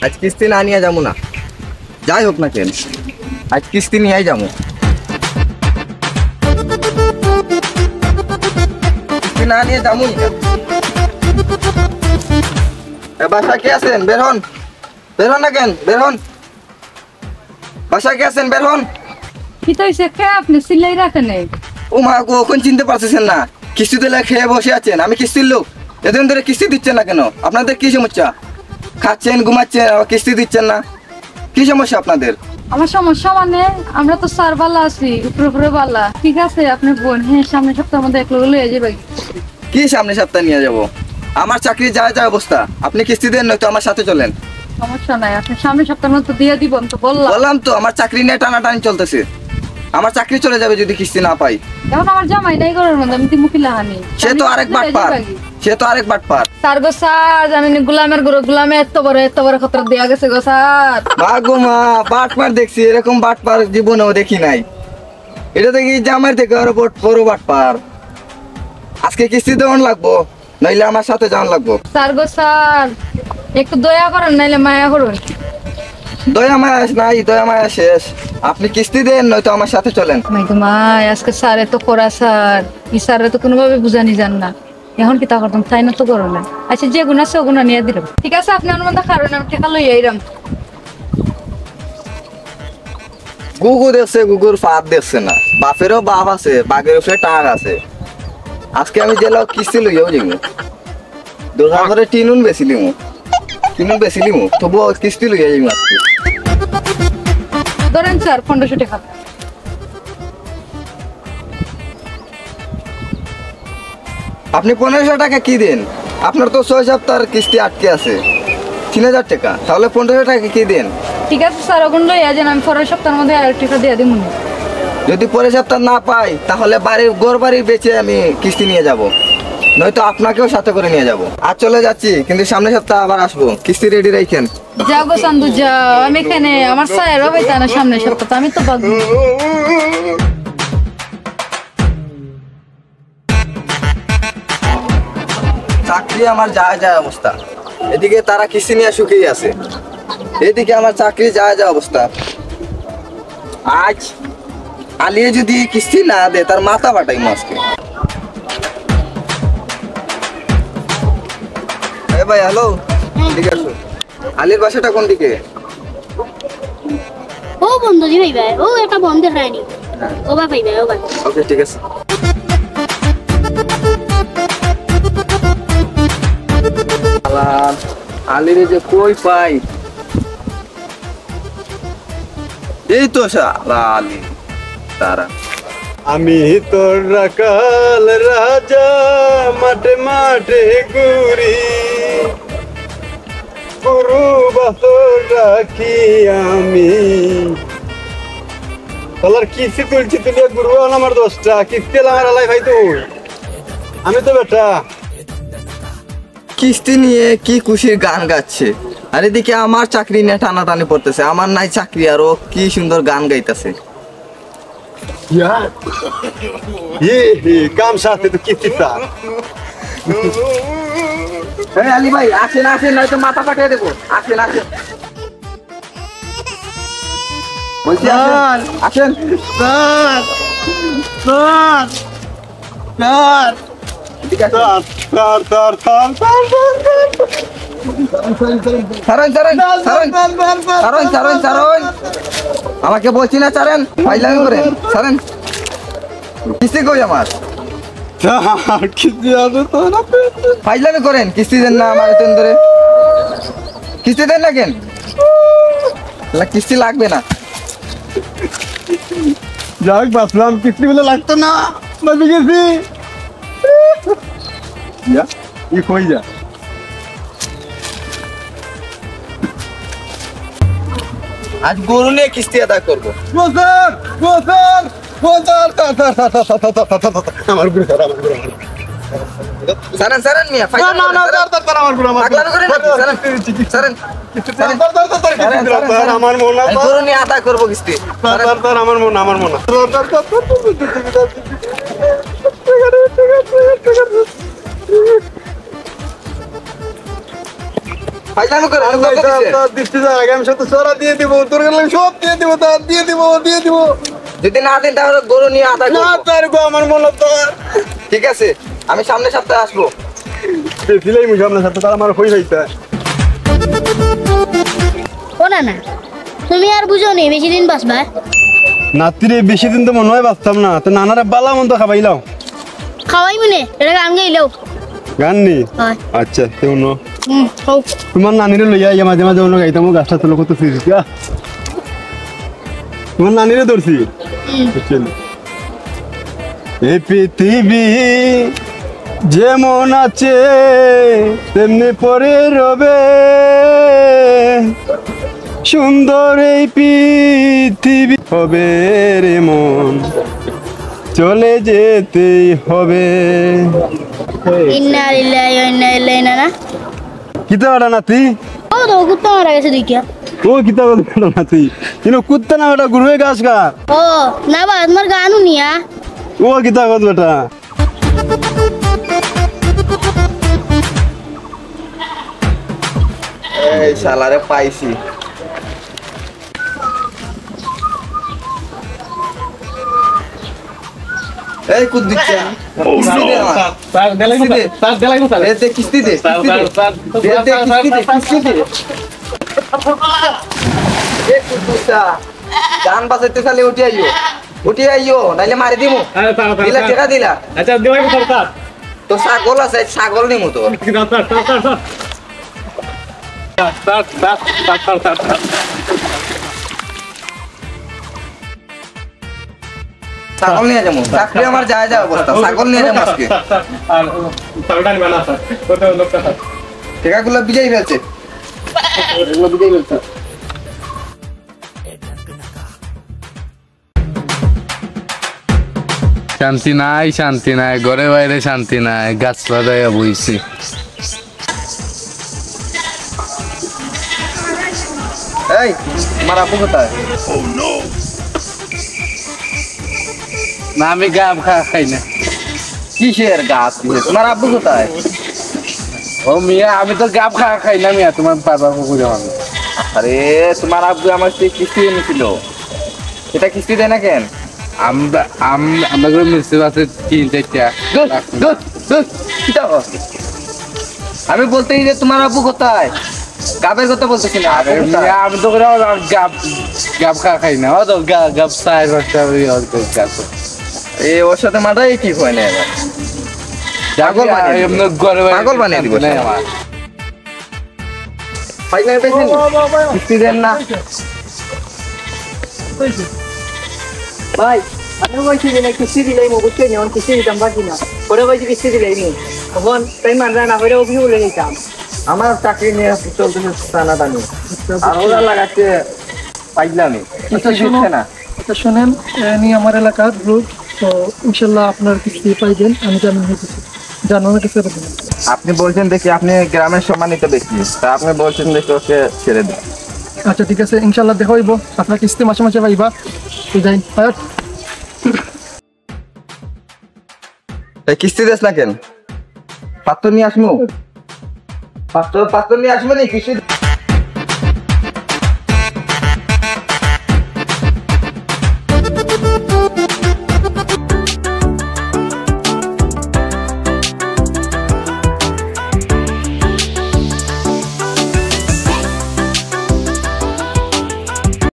আজ কিস্তি না নিয়ে যাবো না, যাই হোক না কেন আজ কিস্তি নিয়েই যাবো। কিস্তি না নিয়ে যাবো না। বাসা কে আছেন? বের হন, বের হন না কেন, বের হন। বাসা কে আছেন? বের হন। কি তো হইছে কে আপনি সিলাই রাখেন? ও মা গো, কোন চিনতে পারতেছেন না? কিস্তি দিলে খেয়ে বসে আছেন, আমি কিস্তির লোক। এতদিন ধরে কিস্তি দিচ্ছেন না কেন? আপনাদের কি সমস্যা? খাচ্ছেন, ঘুমাচ্ছেন, আবার কিস্তি দিচ্ছেন না, কি সমস্যা আপনাদের? আমার সমস্যা মানে আমরা তো স্যার বালা আছি, উপরে উপরে বালা। ঠিক আছে আপনি বোন, হ্যাঁ সামনের সপ্তাহের মধ্যে এক লোক লয়ে যাবে। কি সামনে সপ্তাহে নিয়ে যাব? আমার চাকরি যায় যায় অবস্থা, আপনি কিস্তি দেন নয়তো আমার সাথে চলেন। সমস্যা নাই, আপনি সামনের সপ্তাহের মধ্যে দিয়ে দিবেন তো বললাম তো, আমার চাকরি নিয়ে টানাটানি চলতেছে। আমার চাকরি চলে যাবে যদি কিস্তি না পাই। এখন আমার জামাই নাই ঘরের মধ্যে, আমি দিমুখি লাহানি। সে তো আরেক বাটপার, সে তো আরেক বাটপার। স্যার গো স্যার, জানেন গোলামের গরু গোলামে এত বড় খতরা দেয়া গেছে গো স্যার। মা গো মা, বাটপার দেখছি, এরকম বাটপার জীবনেও দেখি নাই। এটা দেখি জামাই থেকে আরো বড় বাটপার। আজকে কিস্তি দেওয়ান লাগবো, নইলে আমার সাথে যাওয়ান লাগবো। স্যার গো স্যার, একটু দয়া করেন, নাইলে মায়া করুন। দয়া মায়া নাই, দয়া মায়া শেষ। আপনি কিস্তি দেন নয়তো আমার সাথে চলেন। মাই আজকে স্যার এত করা স্যার, ই স্যার তো কোনোভাবে বুঝানি যান না। এখন কি তা করতাম, তাই না তো করো না। আচ্ছা যে গুণ আছে ওগুণ নিয়ে দিলাম। ঠিক আছে আপনি আমার মধ্যে কারণ আমি টেকা লই আইরাম। গুগু দেখছে, গুগুর ফাঁদ দেখছে না। বাপেরও বাপ আছে, বাঘের উপরে টাক আছে। আজকে আমি জেলা কিস্তি লইয়াও যাবো। দোকান করে টিনুন বেচিলিমু, তবুও কিস্তি লইয়া যাবো আজকে। ধরেন স্যার 1500 টাকা। আপনি 1500 টাকা কি দেন? আপনার তো 6 সপ্তাহের কিস্তি আটকে আছে, 3000 টাকা। তাহলে 1500 টাকা কি দেন? ঠিক আছে স্যার, ওগুণ লই আছেন, আমি পরের সপ্তাহের মধ্যে 1000 টাকা দিয়ে দিব। যদি পরের সপ্তাহ না পাই তাহলে ঘর বাড়ি বেচে আমি কিস্তি নিয়ে যাব, নয়তো আপনাকেও সাথে করে নিয়ে যাব। আর চলে যাচ্ছি, কিন্তু সামনের সপ্তাহ আবার আসবো। কিস্তি রেডি রাখেন। যাও গো চান্দু যাও, আমি এখানে আমার স্যার হবে তা না সামনের সপ্তাহ, আমি তো বাদ। চাকরি আমার যায় যায় অবস্থা, এদিকে তারা কিস্তি নিয়ে সুখেই আছে, এদিকে আমার চাকরি যায় যায় অবস্থা। আজ আলিয়ে যদি কিস্তি না দে, তার মাথা ফাটাই আজকে। ভাই হ্যালো, এদিকে আসো। আলির বাসাটা কোন দিকে? ও বন্ধু জি ভাই ভাই, ও একটা বন্ধ হয়নি। ও ভাই ভাই, ও ভাই। ওকে ঠিক আছে। আলির যে কই পাই, এই তো আলি তারা। আমি তোর রাখাল রাজা, মাঠে মাঠে ঘুরি, গরু বাছর রাখি আমি। তাহলে কিস্তি তুলছি, তুলে গরু আমার 10টা কিস্তি আমার আলাই ভাই। তো আমি তো বেটা কিস্তি নিয়ে কি খুশির গান গাচ্ছে, আর এদিকে আমার চাকরি নিয়ে টানাটানি পড়তেছে। আমার নাই চাকরি, আর ও কি সুন্দর গান গাইতেছে। কাম সাথে তো কিস্তি তার। আলি ভাই আসেন আসেন, নয়তো মাথা পাঠিয়ে দেবো। আসেন আসেন, বলছি আসেন। আমাকে বলছি না চারেন, ফাইলামি করেন, ছাড়েন। কিস্তি কই আমার? ফাইলামি করেন, কিস্তি দেন না আমার এতদিন ধরে। কিস্তি দেন না কেন? কিস্তি লাগবে না। যাক বাঁচলাম, কিস্তি বলে লাগতো না, বাঁচে গেছি। কই যা আজ গরু নিয়ে কিস্তি আদায় করবো। আমার গুরু সারেন সারেন মিয়া, আমার মন গরু নিয়ে আদায় করবো কিস্তি। আমার মন ফাইজলামি করে আর ভাই তার দৃষ্টি যায় আগে আমি সব সরা দিয়ে দিব তোর গেলে সব দিয়ে দিব তার দিয়ে দিব যদি না দেন তাহলে গরু নিয়ে আদায় না করবো। তার গো আমার মনে তো ঠিক আছে আমি সামনের সপ্তাহে আসবো। ফিলাই মুই সামনে সাথে তার আমার হই হইতা ও না না তুমি আর বুঝো নি বেশি দিন বাঁচবা নাতিরে বেশি দিন তো মনে হয় বাঁচতাম না তো নানারে বালা মন তো খাবাইলাও খাওয়াই মনে এটা গান গাইলেও গান নি হয় আচ্ছা তেও ন হোক তোমার নানিরে লইয়া ইয়া মাঝে মাঝে অন্য গাইতাম গাছটা তোলো কত ফিরিস তোমার নানিরে ধরছি বুঝছেন এই পৃথিবী যেমন আছে তেমনি পরে রবে সুন্দর এই পৃথিবী হবে রে মন চলে যেতেই হবে ইন্না লিল্লাহি ওয়া ইন্না ইলাইহি না কিতা বাড়া নাতি ও তো কুত্তা মারা গেছে দেখিয়া ও কিতা বাড়া নাতি কিন্তু কুত্তা না বেটা গুরুয়ে গাছ গা ও না বা তোমার গানু নিয়া ও কিতা কথা বেটা এই শালারে পাইছি। এই কুদ দিচ্ছে কিস্তি দে আমার। এ দে কিস্তি দে এ কুদ্দুসা জান বাঁচাইতে খালি উঠি আইও নাইলে মারি দিমু। দিলা টাকা দিলা আচ্ছা দেওয়াই সরকার তো ছাগল আছে ছাগল নিমু তো ছাগল নিয়ে যাবো চাকরি আমার যায় যাওয়া অবস্থা ছাগল নিয়ে যাবো আজকে আর সরকার বানা স্যার কত লোকটা স্যার টাকাগুলো বিজয়ী ফেলছে এগুলো বিজয়ী ফেলছে শান্তি নাই ঘরে বাইরে শান্তি নাই গাছ লাগাইয়া বইছি এই তোমার আপু কোথায়? না আমি গাব খাই না কিসের গাছ কিসের? তোমার আব্বু কোথায়? ও মিয়া আমি তো গাব খাই না মিয়া তোমার বাবা কুকুরে আমি আরে তোমার আব্বু আমার সেই কিস্তি এনেছিল এটা কিস্তি দেয় না কেন? আমরা আমরা করে মিশতে আছে 3-4টা আমি বলতে যে তোমার আব্বু কোথায় গাবের কথা বলতেছি না আব্বু কোথায়? মিয়া আমি তো করে গাব খাই না ও তো গাব সাইড বাচ্চা গাছ এই ওর সাথে মাথায় ঠিক হয় না এবার পাগল বানিয়ে দিবো। এমনি ঘরে বাইরে পাগল বানিয়ে দিব শান্তি নাই আমার পাইকারি পেয়েছেন কিস্তি দেন না ভাই আমি বলছি যে না কিস্তি দিলেই মো বুঝতে নিয়ন কিস্তি দিতাম বাকি না পরে বলছি কিস্তি দিলেই নি তখন তাই মানরা না করে অভিযোগ বলে দিতাম আমার চাকরি নিয়ে চলতেছে টানাটানি আর ওরা লাগাচ্ছে পাইলামি কিস্তি দিচ্ছে না আচ্ছা শোনেন এনি আমার এলাকার গ্রুপ তো ইনশাল্লাহ আপনার কিস্তি পাইবেন আমি জামিন হইতেছি জানানোর কাছে পাবেন আপনি বলছেন দেখি আপনি গ্রামের সম্মানিত ব্যক্তি তা আপনি বলছেন দেখি ওকে ছেড়ে দিন আচ্ছা ঠিক আছে ইনশাল্লাহ দেখা হইব আপনার কিস্তি মাসে মাসে পাইবা তো যাই হায়াত এই কিস্তি দেস না কেন পাত্র নিয়ে আসবো পাত্র নিয়ে আসবো নি কিস্তি